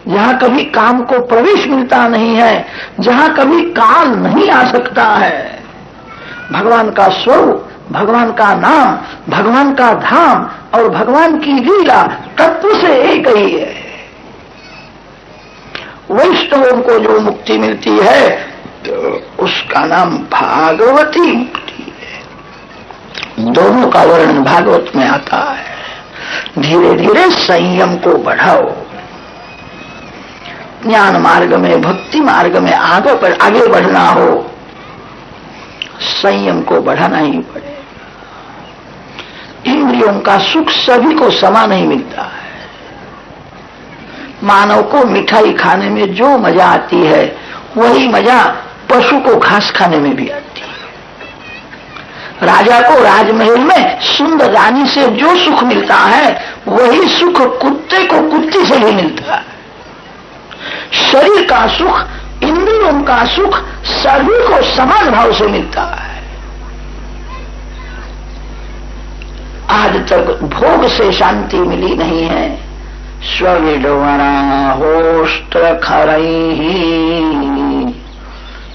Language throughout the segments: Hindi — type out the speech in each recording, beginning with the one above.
जहां कभी काम को प्रवेश मिलता नहीं है, जहां कभी काल नहीं आ सकता है। भगवान का स्वरूप, भगवान का नाम, भगवान का धाम और भगवान की लीला तत्व से एक ही है। वैष्णवों को जो मुक्ति मिलती है तो उसका नाम भागवती मुक्ति है। दोनों का वर्णन भागवत में आता है। धीरे धीरे संयम को बढ़ाओ। ज्ञान मार्ग में, भक्ति मार्ग में आगे बढ़ना हो, संयम को बढ़ाना ही पड़े। इंद्रियों का सुख सभी को समान नहीं मिलता है। मानव को मिठाई खाने में जो मजा आती है वही मजा पशु को घास खाने में भी आती है। राजा को राजमहल में सुंदर रानी से जो सुख मिलता है वही सुख कुत्ते को कुत्ती से भी मिलता है। शरीर का सुख, इंद्रियों का सुख सभी को समान भाव से मिलता है। आज तक भोग से शांति मिली नहीं है। स्वविडवना होष्ट्र खरैः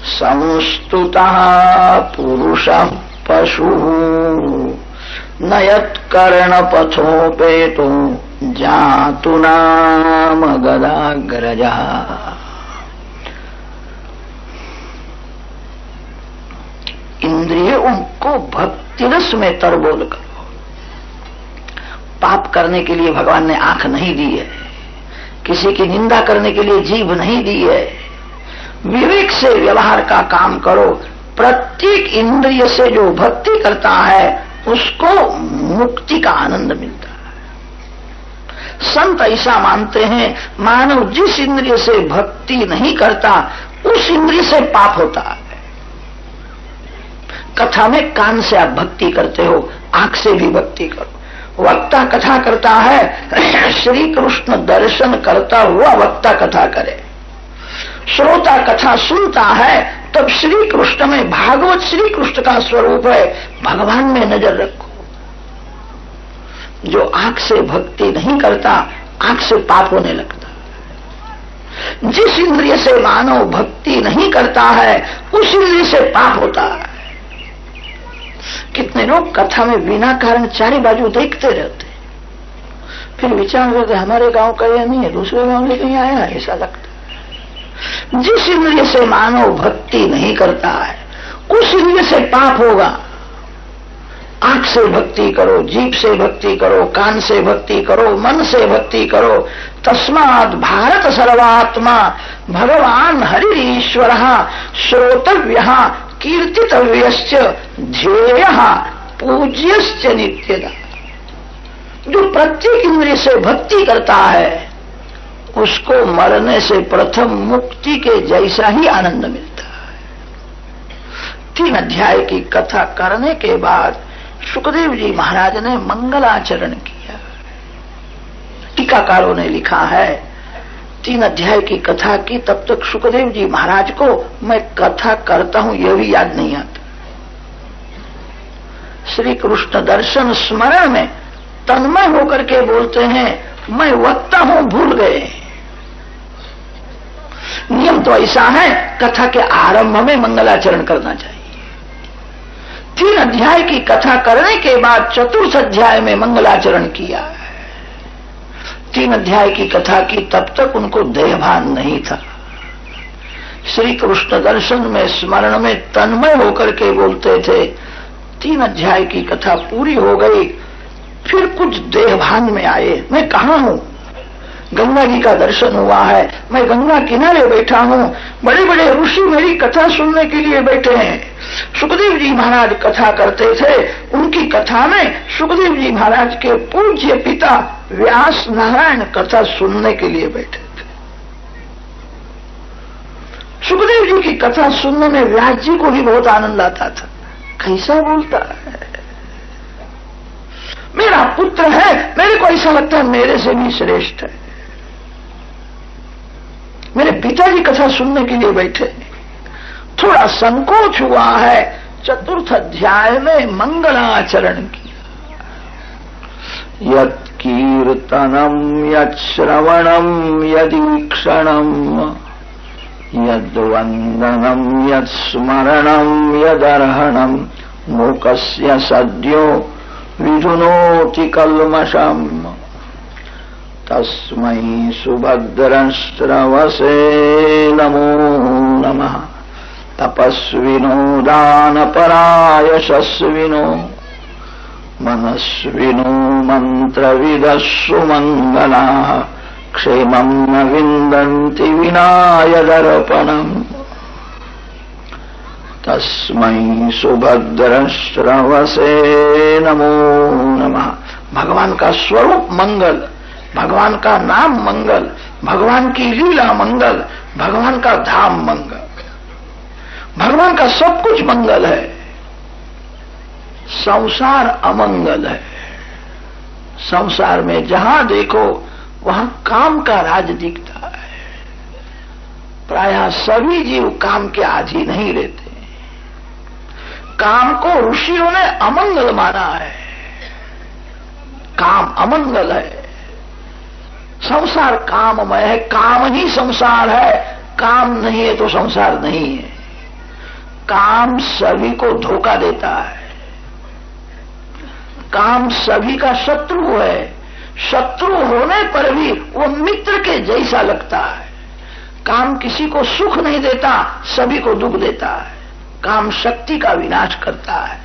संस्तुतः पुरुषः पशुः न यत्कर्णपथोपेतो जातु नाम गदाग्रजः। इंद्रियों को भक्ति रस में तरबोल करो। पाप करने के लिए भगवान ने आंख नहीं दी है, किसी की निंदा करने के लिए जीभ नहीं दी है। विवेक से व्यवहार का काम करो। प्रत्येक इंद्रिय से जो भक्ति करता है उसको मुक्ति का आनंद मिलता है। संत ऐसा मानते हैं, मानव जिस इंद्रिय से भक्ति नहीं करता उस इंद्रिय से पाप होता है। कथा में कान से आप भक्ति करते हो, आंख से भी भक्ति करो। वक्ता कथा करता है, श्री कृष्ण दर्शन करता हुआ वक्ता कथा करे। श्रोता कथा सुनता है, तब श्री कृष्ण में, भागवत श्री कृष्ण का स्वरूप है, भगवान में नजर रखो। जो आंख से भक्ति नहीं करता, आंख से पाप होने लगता। जिस इंद्रिय से मानव भक्ति नहीं करता है उस इंद्रिय से पाप होता है। कितने लोग कथा में बिना कारण चारे बाजू देखते रहते, फिर विचार करते हमारे गांव का यह नहीं है, दूसरे गांव से कहीं आया, ऐसा लगता है। जिस इंद्रिय से मानव भक्ति नहीं करता है उस इंद्रिय से पाप होगा। आंख से भक्ति करो, जीभ से भक्ति करो, कान से भक्ति करो, मन से भक्ति करो। तस्मात् भारत सर्वात्मा भगवान हरिरीश्वरः श्रोतव्यः कीर्तितव्यश्च ध्येयः पूज्यश्च नित्यदा। जो प्रत्येक इंद्रिय से भक्ति करता है उसको मरने से प्रथम मुक्ति के जैसा ही आनंद मिलता है। 3 अध्याय की कथा करने के बाद सुखदेव जी महाराज ने मंगलाचरण किया। टीकाकारों ने लिखा है 3 अध्याय की कथा की, तब तक सुखदेव जी महाराज को मैं कथा करता हूं यह भी याद नहीं आता। श्री कृष्ण दर्शन स्मरण में तन्मय होकर के बोलते हैं, मैं वक्ता हूं, भूल गए। नियम तो ऐसा है, कथा के आरंभ में मंगलाचरण करना चाहिए। 3 अध्याय की कथा करने के बाद 4th अध्याय में मंगलाचरण किया है। 3 अध्याय की कथा की, तब तक उनको देहभान नहीं था। श्री कृष्ण दर्शन में स्मरण में तन्मय होकर के बोलते थे। 3 अध्याय की कथा पूरी हो गई, फिर कुछ देहभान में आए, मैं कहां हूं? गंगा जी का दर्शन हुआ है, मैं गंगा किनारे बैठा हूं, बड़े बड़े ऋषि मेरी कथा सुनने के लिए बैठे हैं। सुखदेव जी महाराज कथा करते थे, उनकी कथा में सुखदेव जी महाराज के पूज्य पिता व्यास नारायण कथा सुनने के लिए बैठे थे। सुखदेव जी की कथा सुनने में व्यास जी को भी बहुत आनंद आता था। कैसा बोलता है, मेरा पुत्र है, मेरे को ऐसा लगता है मेरे से भी श्रेष्ठ है। मेरे पिताजी कथा सुनने के लिए बैठे, थोड़ा संकोच हुआ है। 4th अध्याय में मंगलाचरण किया। यत् यत्कीर्तनं यत्श्रवणं यदीक्षणं यद्वन्दनं यत्स्मरणं यदर्हणं मूकस्य सद्यो विधुनोति कल्मषम् तस्मै सुभद्रश्रवसे नमो नमः। तपस्विनो दानपरायशस्विनो मनस्विनो मन्त्रविदः सुमङ्गलाः क्षेमं न विन्दन्ति विनायदर्पणम् तस्मै सुभद्रश्रवसे नमो नमः। भगवान का स्वरूप मंगल, भगवान का नाम मंगल, भगवान की लीला मंगल, भगवान का धाम मंगल, भगवान का सब कुछ मंगल है। संसार अमंगल है। संसार में जहां देखो वहां काम का राज दिखता है। प्रायः सभी जीव काम के आदी नहीं रहते। काम को ऋषियों ने अमंगल माना है। काम अमंगल है। संसार काममय है, काम ही संसार है। काम नहीं है तो संसार नहीं है। काम सभी को धोखा देता है। काम सभी का शत्रु है। शत्रु होने पर भी वो मित्र के जैसा लगता है। काम किसी को सुख नहीं देता, सभी को दुख देता है। काम शक्ति का विनाश करता है।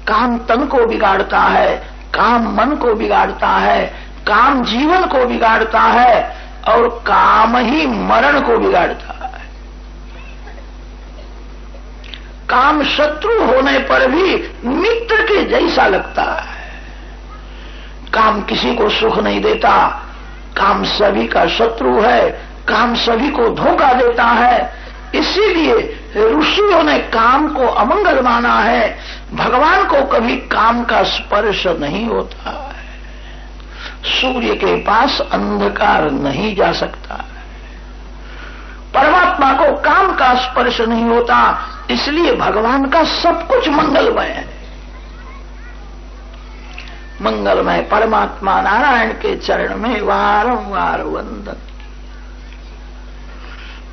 काम तन को बिगाड़ता है, काम मन को बिगाड़ता है, काम जीवन को बिगाड़ता है और काम ही मरण को बिगाड़ता है। काम शत्रु होने पर भी मित्र के जैसा लगता है। काम किसी को सुख नहीं देता, काम सभी का शत्रु है, काम सभी को धोखा देता है। इसीलिए ऋषियों ने काम को अमंगल माना है। भगवान को कभी काम का स्पर्श नहीं होता है। सूर्य के पास अंधकार नहीं जा सकता है। परमात्मा को काम का स्पर्श नहीं होता, इसलिए भगवान का सब कुछ मंगलमय है। मंगलमय परमात्मा नारायण के चरण में वारंवार वंदन।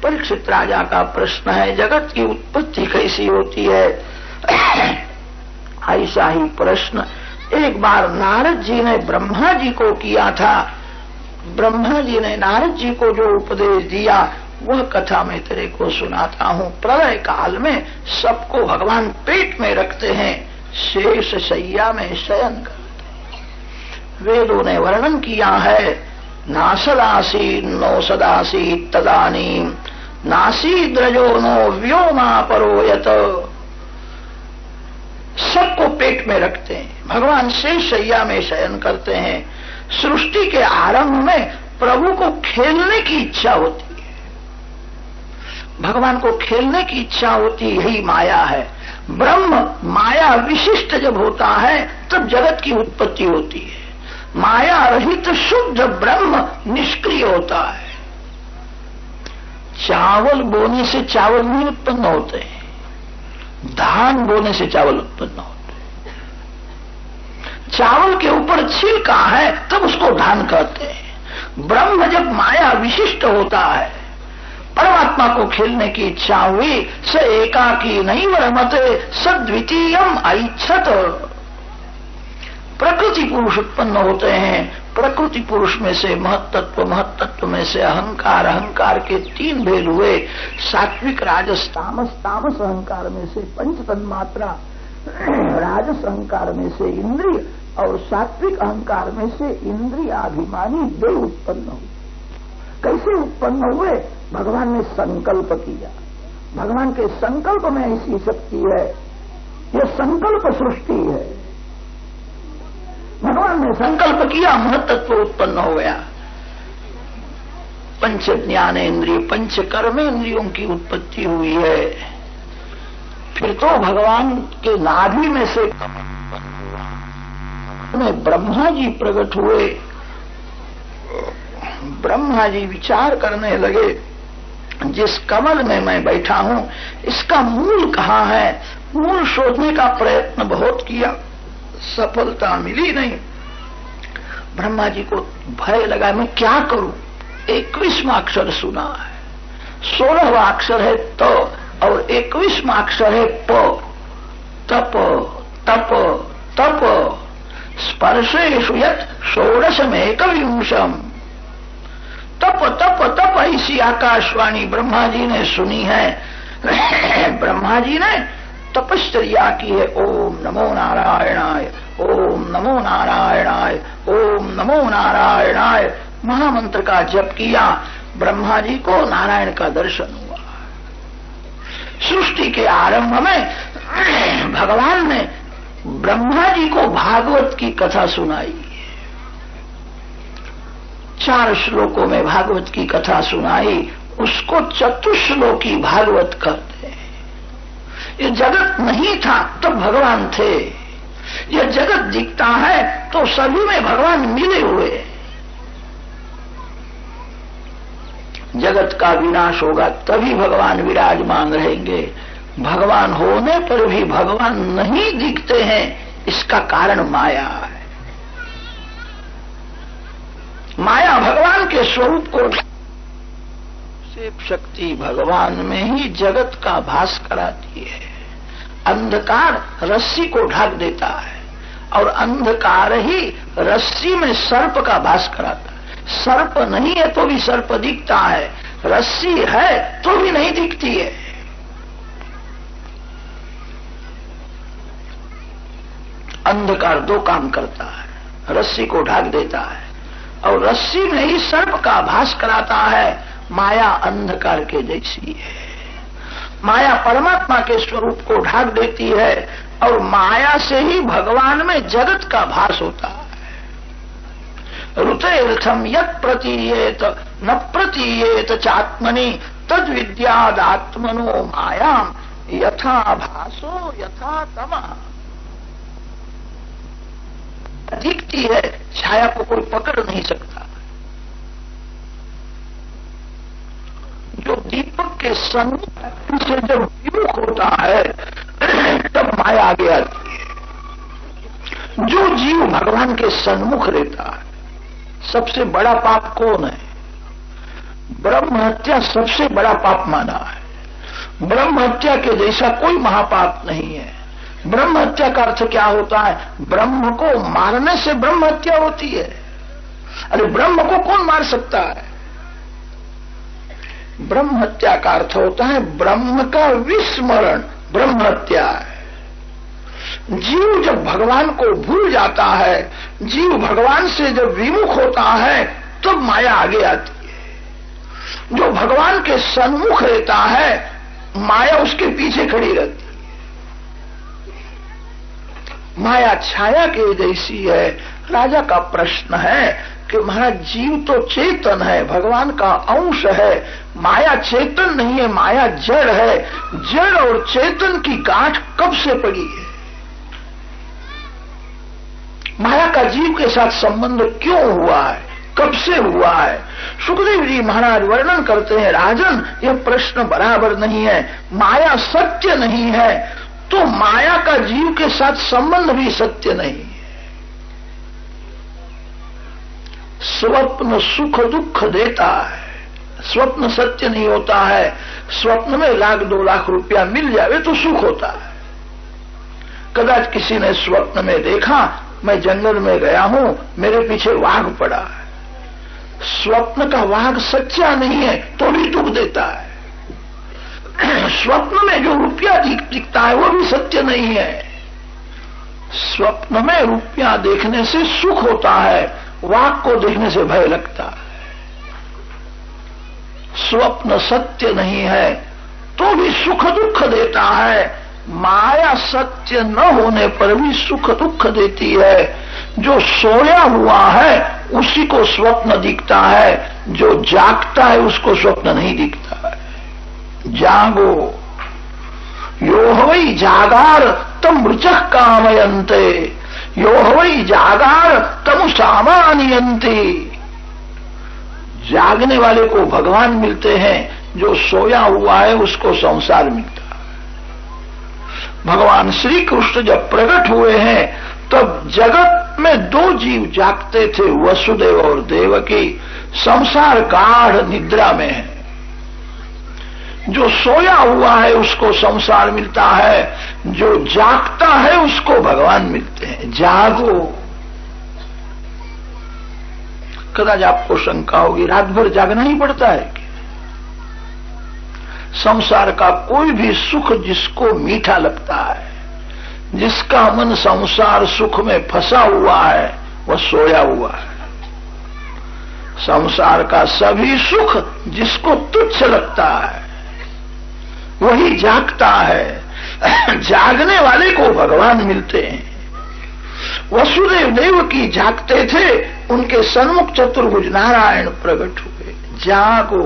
परीक्षित राजा का प्रश्न है, जगत की उत्पत्ति कैसी होती है? ऐसा ही प्रश्न एक बार नारद जी ने ब्रह्मा जी को किया था। ब्रह्मा जी ने नारद जी को जो उपदेश दिया वह कथा मैं तेरे को सुनाता हूँ। प्रलय काल में सबको भगवान पेट में रखते हैं, शेष शैया में शयन करते हैं। वेदों ने वर्णन किया है, नासदासी नो सदासी तदानीम नासीद्रजो नो व्योमा परोयत। सबको पेट में रखते हैं, भगवान शेष शैया में शयन करते हैं। सृष्टि के आरंभ में प्रभु को खेलने की इच्छा होती है। भगवान को खेलने की इच्छा होती, यही माया है। ब्रह्म माया विशिष्ट जब होता है तब जगत की उत्पत्ति होती है। माया रहित शुद्ध ब्रह्म निष्क्रिय होता है। चावल बोने से चावल नहीं उत्पन्न होते, धान बोने से चावल उत्पन्न होते। चावल के ऊपर छिलका है तब उसको धान कहते हैं। ब्रह्म जब माया विशिष्ट होता है, परमात्मा को खेलने की इच्छा हुई, स एकाकी नहीं रमते सद्वितीयम ऐच्छत। प्रकृति पुरुष उत्पन्न होते हैं। प्रकृति पुरुष में से महत्तत्व, महत्तत्व में से अहंकार, अहंकार के तीन भेद हुए, सात्विक राजस तामस, तामस अहंकार में से पंच तन्मात्रा, राजस अहंकार में से इंद्रिय और सात्विक अहंकार में से इंद्रियाभिमानी देव उत्पन्न हुए। कैसे उत्पन्न हुए? भगवान ने संकल्प किया। भगवान के संकल्प में ऐसी शक्ति है, यह संकल्प सृष्टि है। भगवान ने संकल्प किया, महत्त्व उत्पन्न हो गया। पंच ज्ञानेन्द्रिय, पंच कर्मेंद्रियों की उत्पत्ति हुई है। फिर तो भगवान के नाभि में से ब्रह्मा जी प्रकट हुए। ब्रह्मा जी विचार करने लगे, जिस कमल में मैं बैठा हूं इसका मूल कहाँ है? मूल शोधने का प्रयत्न बहुत किया, सफलता मिली नहीं। ब्रह्मा जी को भय लगा, मैं क्या करूं? 21वां अक्षर सुना है, 16वां अक्षर है त और 21वां अक्षर है प। तप तप तप स्पर्शेषु यत् षोडशमेकविंशम्। तप तप तप ऐसी आकाशवाणी ब्रह्मा जी ने सुनी है। ब्रह्मा जी ने तपश्चर्या की है। ओम नमो नारायणाय, ओम नमो नारायणाय, ओम नमो नारायणाय महामंत्र का जप किया। ब्रह्मा जी को नारायण का दर्शन हुआ। सृष्टि के आरंभ में भगवान ने ब्रह्मा जी को भागवत की कथा सुनाई। 4 श्लोकों में भागवत की कथा सुनाई, उसको चतुश्लोकी भागवत कहते हैं। ये जगत नहीं था तब भगवान थे। ये जगत दिखता है तो सभी में भगवान मिले हुए। जगत का विनाश होगा तभी भगवान विराजमान रहेंगे। भगवान होने पर भी भगवान नहीं दिखते हैं, इसका कारण माया है। माया भगवान के स्वरूप को शक्ति भगवान में ही जगत का भास कराती है। अंधकार रस्सी को ढक देता है और अंधकार ही रस्सी में सर्प का भास कराता है। सर्प नहीं है तो भी सर्प दिखता है, रस्सी है तो भी नहीं दिखती है। अंधकार 2 काम करता है, रस्सी को ढक देता है और रस्सी में ही सर्प का भास कराता है। माया अंधकार के जैसी है। माया परमात्मा के स्वरूप को ढक देती है और माया से ही भगवान में जगत का भास होता है। ऋतेर्थम यत् प्रतीयेत न प्रतीयेत चात्मनि तद विद्यादात्मनो मायाम यथा भासो यथा तमः। दिखती है, छाया को कोई पकड़ नहीं सकता। जो दीपक के सन्मुख से जब विमुख होता है तब माया आगे आती है। जो जीव भगवान के सन्मुख रहता है, सबसे बड़ा पाप कौन है? ब्रह्म हत्या सबसे बड़ा पाप माना है। ब्रह्म हत्या के जैसा कोई महापाप नहीं है। ब्रह्म हत्या का अर्थ क्या होता है? ब्रह्म को मारने से ब्रह्म हत्या होती है। अरे ब्रह्म को कौन मार सकता है? ब्रह्म हत्या का अर्थ होता है ब्रह्म का विस्मरण, ब्रह्म हत्या है। जीव जब भगवान को भूल जाता है, जीव भगवान से जब विमुख होता है तब तो माया आगे आती है। जो भगवान के सन्मुख रहता है, माया उसके पीछे खड़ी रहती है। माया छाया के जैसी है। राजा का प्रश्न है कि महाराज जीव तो चेतन है, भगवान का अंश है, माया चेतन नहीं है, माया जड़ है। जड़ और चेतन की गांठ कब से पड़ी है? माया का जीव के साथ संबंध क्यों हुआ है, कब से हुआ है? सुखदेव जी महाराज वर्णन करते हैं, राजन यह प्रश्न बराबर नहीं है। माया सत्य नहीं है तो माया का जीव के साथ संबंध भी सत्य नहीं है। स्वप्न सुख दुख देता है, स्वप्न सत्य नहीं होता है। स्वप्न में 1,00,000 2 लाख रुपया मिल जावे तो सुख होता है। कदाच किसी ने स्वप्न में देखा मैं जंगल में गया हूं, मेरे पीछे वाघ पड़ा है। स्वप्न का वाघ सच्चा नहीं है तो भी दुख देता है। स्वप्न में जो रुपया दिखता है वो भी सत्य नहीं है। स्वप्न में रुपया देखने से सुख होता है, वाघ को देखने से भय लगता है। स्वप्न सत्य नहीं है तो भी सुख दुख देता है। माया सत्य न होने पर भी सुख दुख देती है। जो सोया हुआ है उसी को स्वप्न दिखता है, जो जागता है उसको स्वप्न नहीं दिखता है। जागो यो हवै जागार तम मृचः कामयन्ते, यो हवै जागार तम सामान्यन्ते। जागने वाले को भगवान मिलते हैं, जो सोया हुआ है उसको संसार मिलता है। भगवान श्री कृष्ण जब प्रकट हुए हैं तब जगत में दो जीव जागते थे, वसुदेव और देवकी। संसार गाढ़ निद्रा में है। जो सोया हुआ है उसको संसार मिलता है, जो जागता है उसको भगवान मिलते हैं। जागो। कदाच आपको शंका होगी, रात भर जागना ही पड़ता है क्या? संसार का कोई भी सुख जिसको मीठा लगता है, जिसका मन संसार सुख में फंसा हुआ है, वह सोया हुआ है। संसार का सभी सुख जिसको तुच्छ लगता है वही जागता है। जागने वाले को भगवान मिलते हैं। वसुदेव देवकी जागते थे, उनके सन्मुख चतुर्भुज नारायण प्रकट हुए। जागो।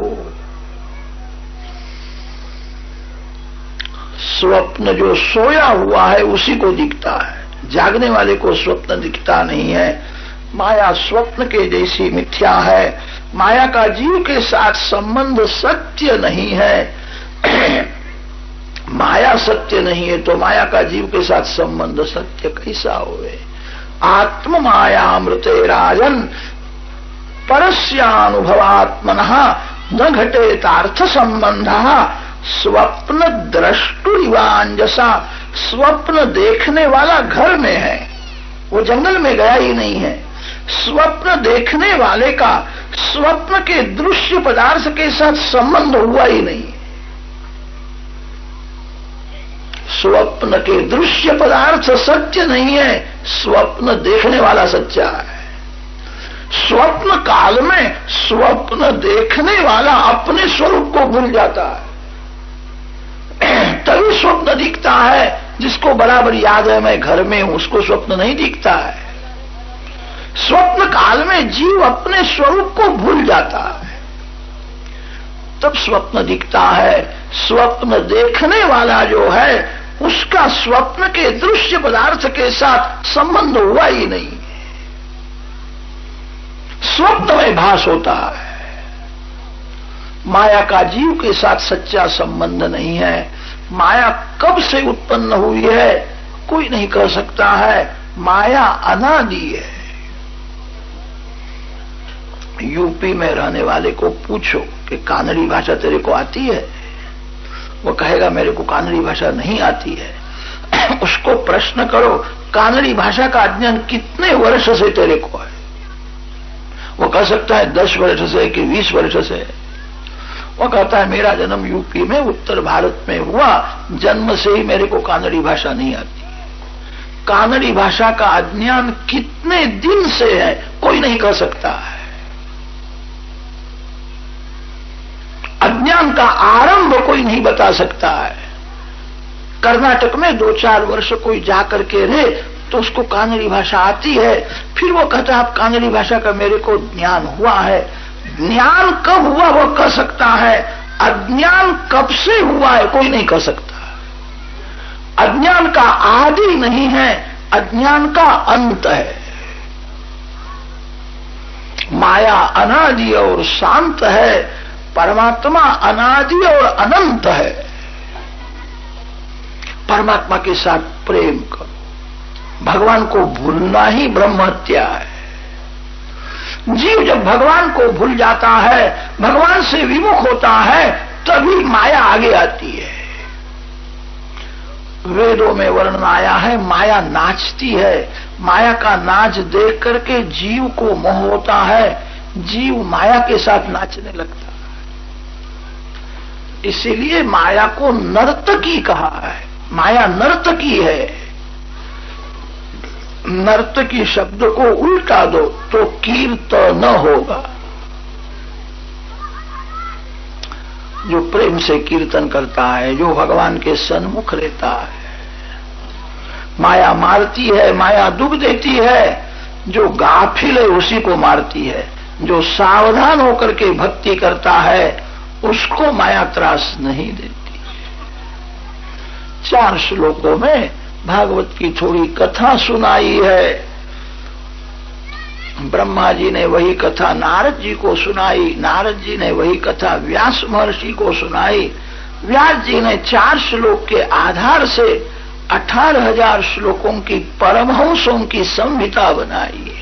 स्वप्न जो सोया हुआ है उसी को दिखता है, जागने वाले को स्वप्न दिखता नहीं है। माया स्वप्न के जैसी मिथ्या है। माया का जीव के साथ संबंध सत्य नहीं है। माया सत्य नहीं है तो माया का जीव के साथ संबंध सत्य कैसा होवे? आत्म मायामृते राजन परस्यानुभवात्मनः न घटेतार्थ संबंधः स्वप्न द्रष्टुरिवांजसा। स्वप्न देखने वाला घर में है, वो जंगल में गया ही नहीं है। स्वप्न देखने वाले का स्वप्न के दृश्य पदार्थ के साथ संबंध हुआ ही नहीं। स्वप्न के दृश्य पदार्थ सत्य नहीं है, स्वप्न देखने वाला सच्चा है। स्वप्न काल में स्वप्न देखने वाला अपने स्वरूप को भूल जाता है, तभी स्वप्न दिखता है। जिसको बराबर याद है मैं घर में हूं, उसको स्वप्न नहीं दिखता है। स्वप्न काल में जीव अपने स्वरूप को भूल जाता है, तब स्वप्न दिखता है। स्वप्न देखने वाला जो है उसका स्वप्न के दृश्य पदार्थ के साथ संबंध हुआ ही नहीं। स्वप्न में भास होता है। माया का जीव के साथ सच्चा संबंध नहीं है। माया कब से उत्पन्न हुई है कोई नहीं कह सकता है। माया अनादि है। यूपी में रहने वाले को पूछो कि कानड़ी भाषा तेरे को आती है, वो कहेगा मेरे को कानड़ी भाषा नहीं आती है। उसको प्रश्न करो कानड़ी भाषा का अध्ययन कितने वर्ष से तेरे को है? वो कह सकता है 10 वर्ष से कि 20 वर्ष से। वो कहता है मेरा जन्म यूपी में उत्तर भारत में हुआ, जन्म से ही मेरे को कानड़ी भाषा नहीं आती है। कानड़ी भाषा का अज्ञान कितने दिन से है कोई नहीं कह सकता है। अज्ञान का आरंभ कोई नहीं बता सकता है। कर्नाटक में 2-4 वर्ष कोई जाकर के रहे तो उसको कानड़ी भाषा आती है, फिर वो कहता है अब कानड़ी भाषा का मेरे को ज्ञान हुआ है। ज्ञान कब हुआ वो कह सकता है, अज्ञान कब से हुआ है कोई नहीं कह सकता। अज्ञान का आदि नहीं है, अज्ञान का अंत है। माया अनादि और शांत है, परमात्मा अनादि और अनंत है। परमात्मा के साथ प्रेम करो। भगवान को भूलना ही ब्रह्म हत्या है। जीव जब भगवान को भूल जाता है, भगवान से विमुख होता है, तभी माया आगे आती है। वेदों में वर्णन आया है माया नाचती है। माया का नाच देख करके जीव को मोह होता है, जीव माया के साथ नाचने लगता है। इसीलिए माया को नर्तकी कहा है। माया नर्तकी है। नर्तकी शब्द को उल्टा दो तो कीर्तन होगा। जो प्रेम से कीर्तन करता है, जो भगवान के सन्मुख रहता है। माया मारती है, माया दुख देती है। जो गाफिल है उसी को मारती है। जो सावधान होकर के भक्ति करता है उसको माया त्रास नहीं देती। 4 श्लोकों में भागवत की थोड़ी कथा सुनाई है। ब्रह्मा जी ने वही कथा नारद जी को सुनाई, नारद जी ने वही कथा व्यास महर्षि को सुनाई। व्यास जी ने 4 श्लोक के आधार से 18,000 श्लोकों की परमहंसों की संहिता बनाई है।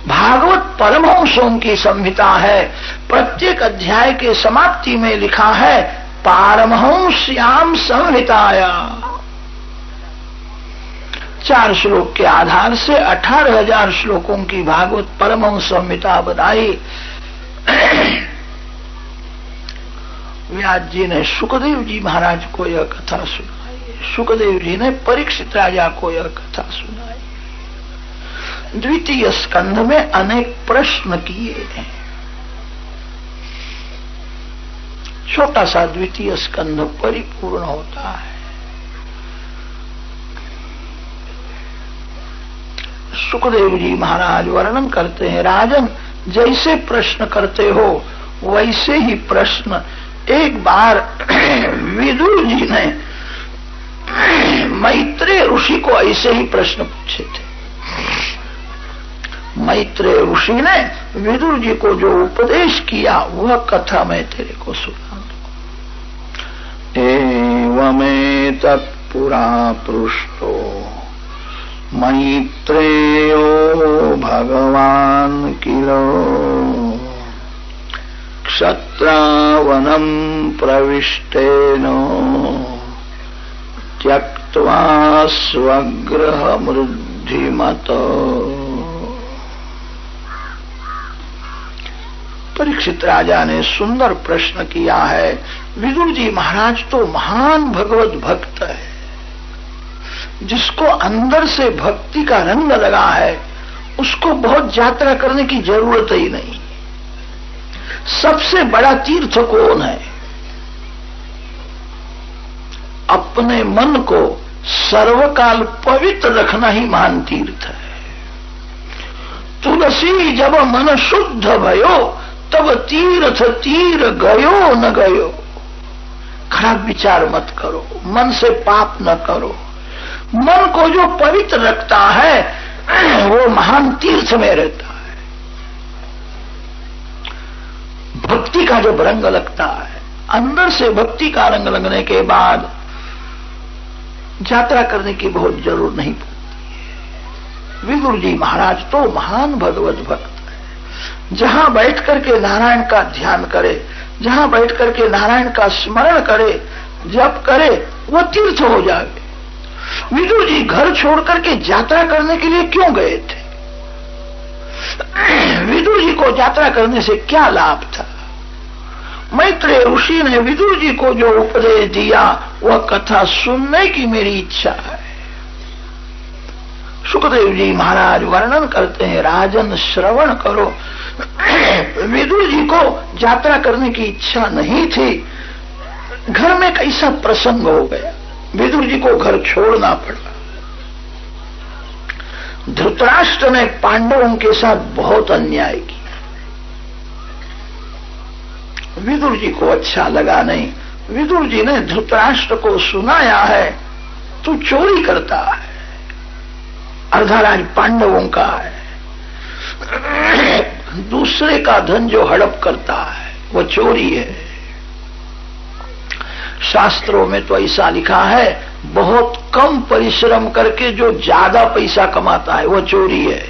भागवत परमहंसों की संहिता है। प्रत्येक अध्याय के समाप्ति में लिखा है पारमहंस्याम संहिताया। 4 श्लोक के आधार से 18,000 श्लोकों की भागवत परमहंस संहिता बनाई। व्यास जी ने सुखदेव जी महाराज को यह कथा सुनाई। सुखदेव जी ने परीक्षित राजा को यह कथा सुनाई। द्वितीय स्कंध में अनेक प्रश्न किए हैं। छोटा सा द्वितीय स्कंध परिपूर्ण होता है। सुखदेव जी महाराज वर्णन करते हैं, राजन जैसे प्रश्न करते हो वैसे ही प्रश्न एक बार विदुर जी ने मैत्रेय ऋषि को ऐसे ही प्रश्न पूछे थे। मैत्रेय ऋषि ने विदुर जी को जो उपदेश किया वह कथा मैं तेरे को सुना दूं। एवमेतत् पुरा पृष्टो मैत्रेयो भगवान् किलो क्षत्रावनं प्रविष्टेन त्यक्त्वा स्वगृहमृद्धिमत। परीक्षित राजा ने सुंदर प्रश्न किया है। विदुर जी महाराज तो महान भगवत भक्त है, जिसको अंदर से भक्ति का रंग लगा है, उसको बहुत यात्रा करने की जरूरत ही नहीं। सबसे बड़ा तीर्थ कौन है? अपने मन को सर्वकाल पवित्र रखना ही महान तीर्थ है। तुलसी जब मन शुद्ध भयो तब तीर्थ तीर गयो न गयो। खराब विचार मत करो, मन से पाप न करो। मन को जो पवित्र रखता है वो महान तीर्थ में रहता है। भक्ति का जब रंग लगता है, अंदर से भक्ति का रंग लगने के बाद यात्रा करने की बहुत जरूरत नहीं पड़ती है। विदुर जी महाराज तो महान भगवत भक्त है। जहां बैठ करके नारायण का ध्यान करे, जहां बैठ करके नारायण का स्मरण करे, जप करे, वह तीर्थ हो जाए। विदुर जी घर छोड़ करके यात्रा करने के लिए क्यों गए थे? विदुर जी को यात्रा करने से क्या लाभ था? मैत्रेय ऋषि ने विदुर जी को जो उपदेश दिया वह कथा सुनने की मेरी इच्छा है। सुखदेव जी महाराज वर्णन करते हैं, राजन श्रवण करो। विदुर जी को यात्रा करने की इच्छा नहीं थी। घर में कैसा प्रसंग हो गया, विदुर जी को घर छोड़ना पड़ा। धृतराष्ट्र ने पांडवों के साथ बहुत अन्याय किया। विदुर जी को अच्छा लगा नहीं। विदुर जी ने धृतराष्ट्र को सुनाया है, तू चोरी करता है, आधा राज पांडवों का है। दूसरे का धन जो हड़प करता है वो चोरी है। शास्त्रों में तो ऐसा लिखा है, बहुत कम परिश्रम करके जो ज्यादा पैसा कमाता है वो चोरी है।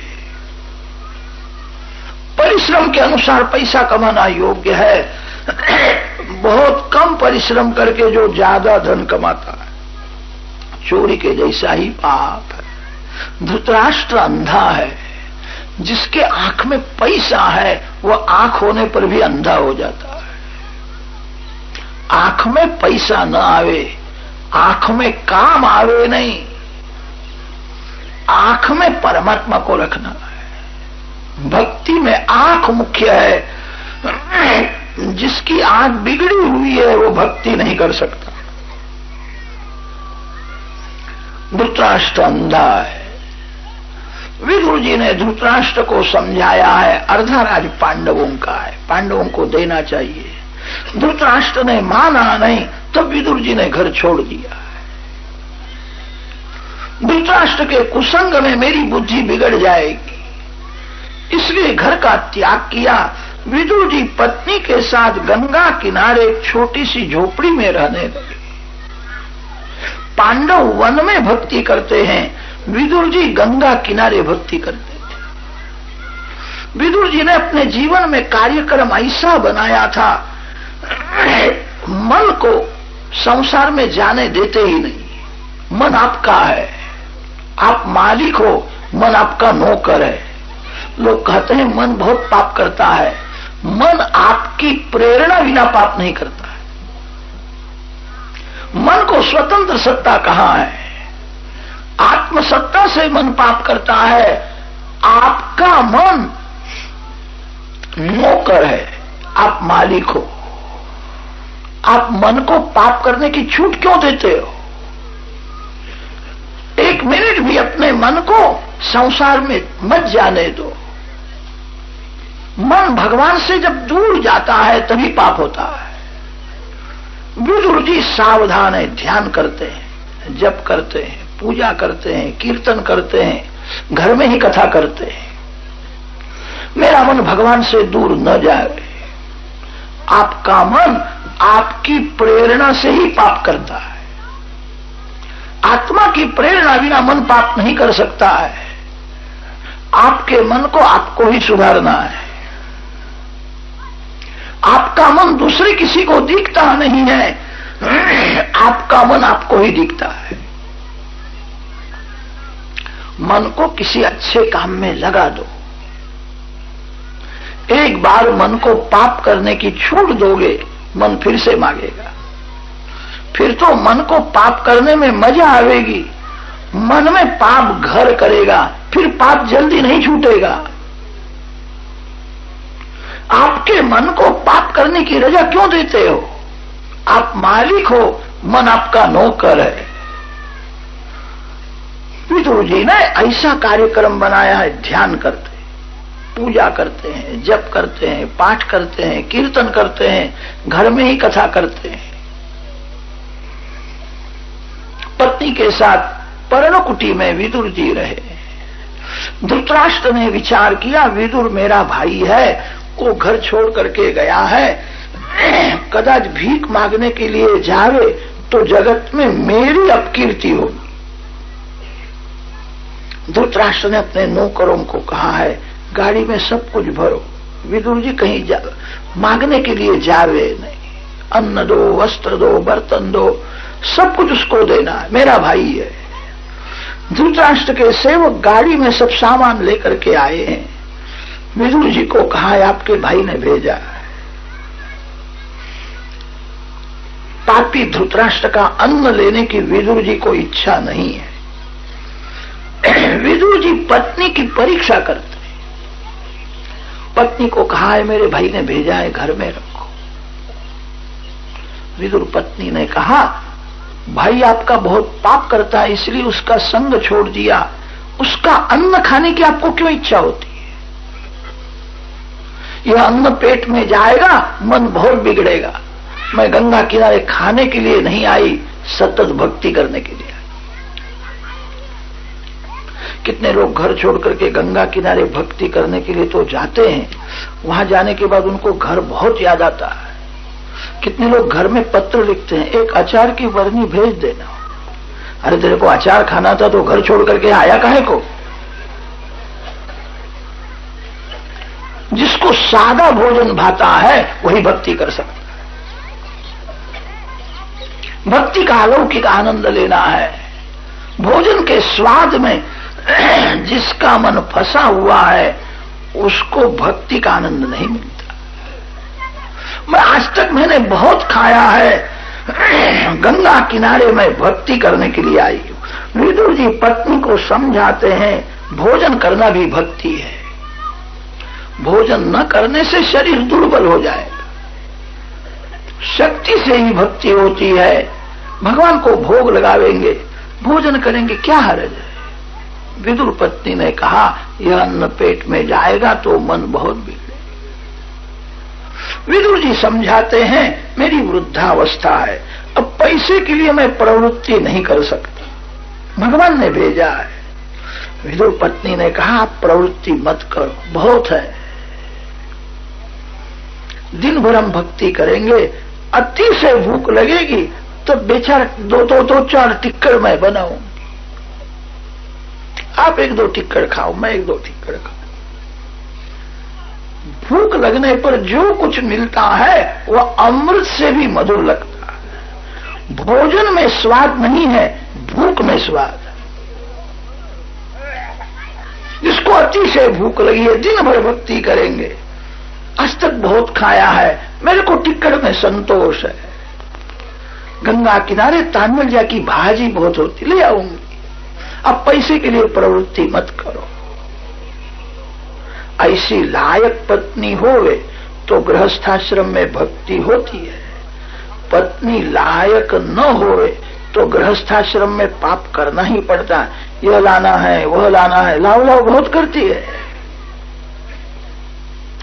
परिश्रम के अनुसार पैसा कमाना योग्य है। बहुत कम परिश्रम करके जो ज्यादा धन कमाता है चोरी के जैसा ही पाप है। धृतराष्ट्र अंधा है। जिसके आंख में पैसा है वह आंख होने पर भी अंधा हो जाता है। आंख में पैसा न आवे, आंख में काम आवे नहीं, आंख में परमात्मा को रखना है। भक्ति में आंख मुख्य है। जिसकी आंख बिगड़ी हुई है वो भक्ति नहीं कर सकता। धृतराष्ट्र अंधा है। विदुर जी ने धृतराष्ट्र को समझाया है, अर्धा राज पांडवों का है, पांडवों को देना चाहिए। धृतराष्ट्र ने माना नहीं, तब विदुर जी ने घर छोड़ दिया है। धृतराष्ट्र के कुसंग में मेरी बुद्धि बिगड़ जाएगी, इसलिए घर का त्याग किया। विदुर जी पत्नी के साथ गंगा किनारे एक छोटी सी झोपड़ी में रहने लगे। पांडव वन में भक्ति करते हैं, विदुर जी गंगा किनारे भक्ति करते थे। विदुर जी ने अपने जीवन में कार्यक्रम ऐसा बनाया था, मन को संसार में जाने देते ही नहीं। मन आपका है, आप मालिक हो, मन आपका नौकर है। लोग कहते हैं मन बहुत पाप करता है, मन आपकी प्रेरणा बिना पाप नहीं करता है। मन को स्वतंत्र सत्ता कहां है? आत्मसत्ता से मन पाप करता है। आपका मन नौकर है, आप मालिक हो। आप मन को पाप करने की छूट क्यों देते हो? एक मिनट भी अपने मन को संसार में मत जाने दो। मन भगवान से जब दूर जाता है तभी पाप होता है। विदुर जी सावधान है, ध्यान करते हैं, जप करते हैं, पूजा करते हैं, कीर्तन करते हैं, घर में ही कथा करते हैं। मेरा मन भगवान से दूर न जाए। आपका मन आपकी प्रेरणा से ही पाप करता है। आत्मा की प्रेरणा बिना मन पाप नहीं कर सकता है। आपके मन को आपको ही सुधारना है। आपका मन दूसरे किसी को दिखता नहीं है, आपका मन आपको ही दिखता है। मन को किसी अच्छे काम में लगा दो। एक बार मन को पाप करने की छूट दोगे, मन फिर से मांगेगा। फिर तो मन को पाप करने में मजा आवेगी। मन में पाप घर करेगा, फिर पाप जल्दी नहीं छूटेगा। आपके मन को पाप करने की रजा क्यों देते हो? आप मालिक हो, मन आपका नौकर है। विदुर जी ने ऐसा कार्यक्रम बनाया है, ध्यान करते हैं, पूजा करते हैं, जप करते हैं, पाठ करते हैं, कीर्तन करते हैं, घर में ही कथा करते हैं। पत्नी के साथ पर्णकुटी में विदुर जी रहे। धृतराष्ट्र ने विचार किया, विदुर मेरा भाई है, वो घर छोड़ करके गया है, कदाच भीख मांगने के लिए जावे तो जगत में मेरी अपकीर्ति होगी। धृतराष्ट्र ने अपने नौकरों को कहा है, गाड़ी में सब कुछ भरो, विदुर जी कहीं मांगने के लिए जावे नहीं। अन्न दो, वस्त्र दो, बर्तन दो, सब कुछ उसको देना है, मेरा भाई है। धृतराष्ट्र के सेवक गाड़ी में सब सामान लेकर के आए हैं। विदुर जी को कहा है, आपके भाई ने भेजा है। पापी धृतराष्ट्र का अन्न लेने की विदुर जी को इच्छा नहीं है। विदुर जी पत्नी की परीक्षा करते हैं। पत्नी को कहा है, मेरे भाई ने भेजा है, घर में रखो। विदुर पत्नी ने कहा, भाई आपका बहुत पाप करता है, इसलिए उसका संग छोड़ दिया। उसका अन्न खाने की आपको क्यों इच्छा होती है? यह अन्न पेट में जाएगा, मन बहुत बिगड़ेगा। मैं गंगा किनारे खाने के लिए नहीं आई, सतत भक्ति करने के लिए। कितने लोग घर छोड़ करके गंगा किनारे भक्ति करने के लिए तो जाते हैं, वहां जाने के बाद उनको घर बहुत याद आता है। कितने लोग घर में पत्र लिखते हैं, एक अचार की बरनी भेज देना। अरे तेरे को अचार खाना था तो घर छोड़ करके आया काहे को? जिसको सादा भोजन भाता है वही भक्ति कर सकता है। भक्ति का अलौकिक आनंद लेना है। भोजन के स्वाद में जिसका मन फंसा हुआ है उसको भक्ति का आनंद नहीं मिलता। मैं आज तक मैंने बहुत खाया है, गंगा किनारे में भक्ति करने के लिए आई हूं। विदुर जी पत्नी को समझाते हैं, भोजन करना भी भक्ति है। भोजन न करने से शरीर दुर्बल हो जाएगा। शक्ति से ही भक्ति होती है। भगवान को भोग लगावेंगे, भोजन करेंगे, क्या हर्ज है? विदुर पत्नी ने कहा, यह अन्न पेट में जाएगा तो मन बहुत बिगड़े। विदुर जी समझाते हैं, मेरी वृद्धावस्था है, अब पैसे के लिए मैं प्रवृत्ति नहीं कर सकता, भगवान ने भेजा है। विदुर पत्नी ने कहा, आप प्रवृत्ति मत करो, बहुत है। दिन भर हम भक्ति करेंगे, अति से भूख लगेगी तब दो चार टिक्कड़ मैं बनाऊं, आप 1-2 टिक्कड़ खाओ, मैं 1-2 टिक्कड़ खाऊं। भूख लगने पर जो कुछ मिलता है वह अमृत से भी मधुर लगता है। भोजन में स्वाद नहीं है, भूख में स्वाद है। जिसको अतिशय भूख लगी है, दिन भर भक्ति करेंगे, आज तक बहुत खाया है, मेरे को टिक्कड़ में संतोष है। गंगा किनारे तानमलजा की भाजी बहुत होती, ले आऊंगी। अब पैसे के लिए प्रवृत्ति मत करो। ऐसी लायक पत्नी होवे तो गृहस्थाश्रम में भक्ति होती है। पत्नी लायक न होवे तो गृहस्थाश्रम में पाप करना ही पड़ता है। यह लाना है, वह लाना है, लाओ लाओ बहुत करती है।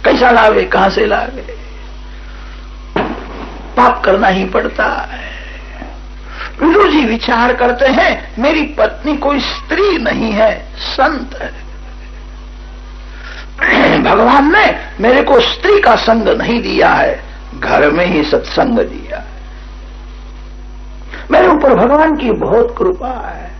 कैसा लावे, कहां से लावे, पाप करना ही पड़ता है। विदुर जी विचार करते हैं, मेरी पत्नी कोई स्त्री नहीं है, संत है। भगवान ने मेरे को स्त्री का संग नहीं दिया है, घर में ही सत्संग दिया है। मेरे ऊपर भगवान की बहुत कृपा है।